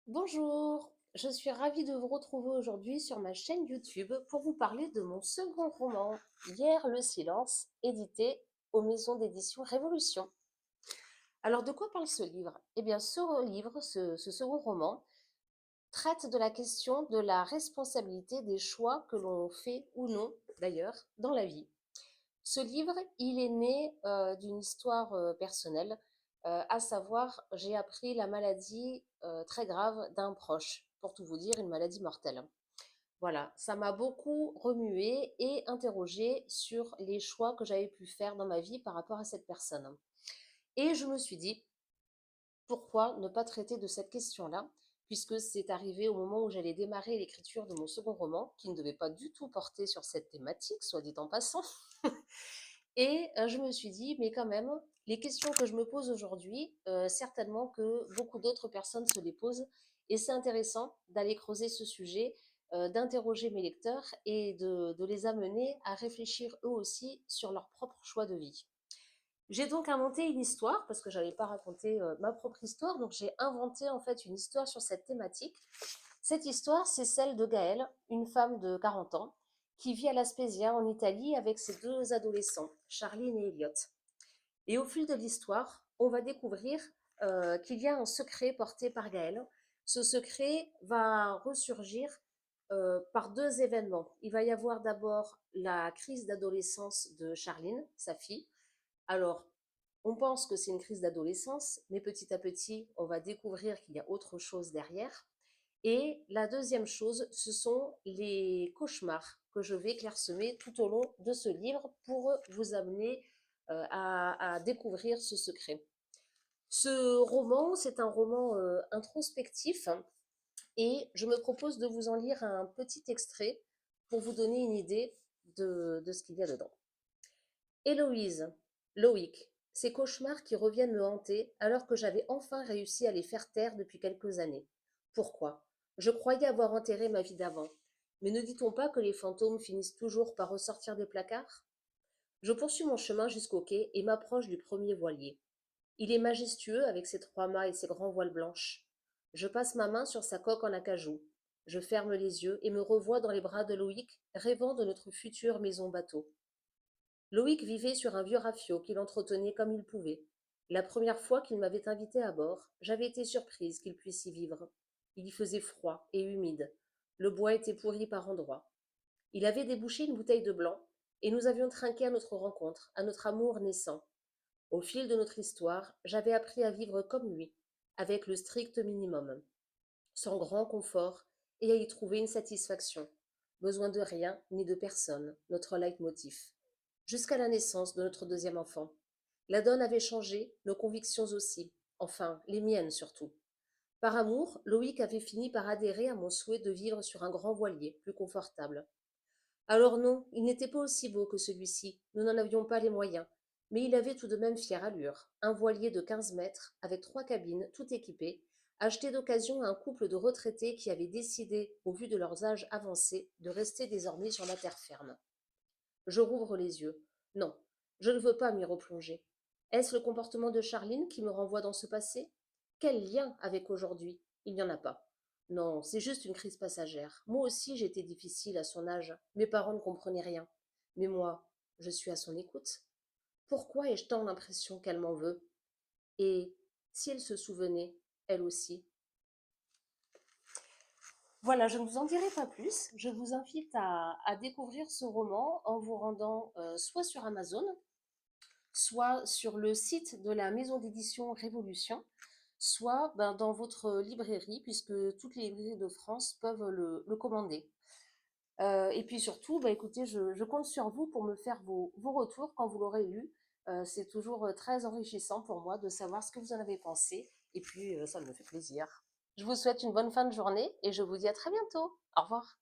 Bonjour, je suis ravie de vous retrouver aujourd'hui sur ma chaîne YouTube pour vous parler de mon second roman, Hier le silence, édité aux maisons d'édition Révolution. Alors de quoi parle ce livre? Eh bien ce second roman, traite de la question de la responsabilité des choix que l'on fait ou non d'ailleurs dans la vie. Ce livre, il est né d'une histoire personnelle, à savoir, j'ai appris la maladie très grave d'un proche, pour tout vous dire, une maladie mortelle. Voilà, ça m'a beaucoup remué et interrogé sur les choix que j'avais pu faire dans ma vie par rapport à cette personne. Et je me suis dit, pourquoi ne pas traiter de cette question-là, puisque c'est arrivé au moment où j'allais démarrer l'écriture de mon second roman, qui ne devait pas du tout porter sur cette thématique, soit dit en passant. Et je me suis dit, mais quand même, les questions que je me pose aujourd'hui, certainement que beaucoup d'autres personnes se les posent. Et c'est intéressant d'aller creuser ce sujet, d'interroger mes lecteurs et de les amener à réfléchir eux aussi sur leur propre choix de vie. J'ai donc inventé une histoire, parce que je n'avais pas raconté ma propre histoire, donc j'ai inventé en fait une histoire sur cette thématique. Cette histoire, c'est celle de Gaëlle, une femme de 40 ans, qui vit à La Spezia en Italie avec ses deux adolescents, Charline et Elliot. Et au fil de l'histoire, on va découvrir qu'il y a un secret porté par Gaëlle. Ce secret va ressurgir par deux événements. Il va y avoir d'abord la crise d'adolescence de Charline, sa fille. Alors, on pense que c'est une crise d'adolescence, mais petit à petit, on va découvrir qu'il y a autre chose derrière. Et la deuxième chose, ce sont les cauchemars que je vais clairsemer tout au long de ce livre pour vous amener à découvrir ce secret. Ce roman, c'est un roman introspectif et je me propose de vous en lire un petit extrait pour vous donner une idée de ce qu'il y a dedans. Héloïse, Loïc, ces cauchemars qui reviennent me hanter alors que j'avais enfin réussi à les faire taire depuis quelques années. Pourquoi? Je croyais avoir enterré ma vie d'avant. Mais ne dit-on pas que les fantômes finissent toujours par ressortir des placards? Je poursuis mon chemin jusqu'au quai et m'approche du premier voilier. Il est majestueux avec ses trois mâts et ses grands voiles blanches. Je passe ma main sur sa coque en acajou. Je ferme les yeux et me revois dans les bras de Loïc, rêvant de notre future maison bateau. Loïc vivait sur un vieux rafio qu'il entretenait comme il pouvait. La première fois qu'il m'avait invité à bord, j'avais été surprise qu'il puisse y vivre. Il y faisait froid et humide. Le bois était pourri par endroits. Il avait débouché une bouteille de blanc, et nous avions trinqué à notre rencontre, à notre amour naissant. Au fil de notre histoire, j'avais appris à vivre comme lui, avec le strict minimum, sans grand confort, et à y trouver une satisfaction. Besoin de rien ni de personne, notre leitmotiv. Jusqu'à la naissance de notre deuxième enfant. La donne avait changé, nos convictions aussi, enfin, les miennes surtout. Par amour, Loïc avait fini par adhérer à mon souhait de vivre sur un grand voilier, plus confortable. Alors non, il n'était pas aussi beau que celui-ci, nous n'en avions pas les moyens, mais il avait tout de même fière allure, un voilier de 15 mètres, avec trois cabines, tout équipées, acheté d'occasion à un couple de retraités qui avaient décidé, au vu de leurs âges avancés, de rester désormais sur la terre ferme. Je rouvre les yeux. Non, je ne veux pas m'y replonger. Est-ce le comportement de Charline qui me renvoie dans ce passé? Quel lien avec aujourd'hui? Il n'y en a pas. Non, c'est juste une crise passagère. Moi aussi j'étais difficile à son âge. Mes parents ne comprenaient rien. Mais moi, je suis à son écoute. Pourquoi ai-je tant l'impression qu'elle m'en veut? Et si elle se souvenait, elle aussi? Voilà, je ne vous en dirai pas plus. Je vous invite à découvrir ce roman en vous rendant soit sur Amazon, soit sur le site de la maison d'édition Révolution, soit dans votre librairie, puisque toutes les librairies de France peuvent le commander. Et puis surtout, écoutez, je compte sur vous pour me faire vos retours quand vous l'aurez lu. C'est toujours très enrichissant pour moi de savoir ce que vous en avez pensé. Et puis, ça me fait plaisir. Je vous souhaite une bonne fin de journée et je vous dis à très bientôt. Au revoir.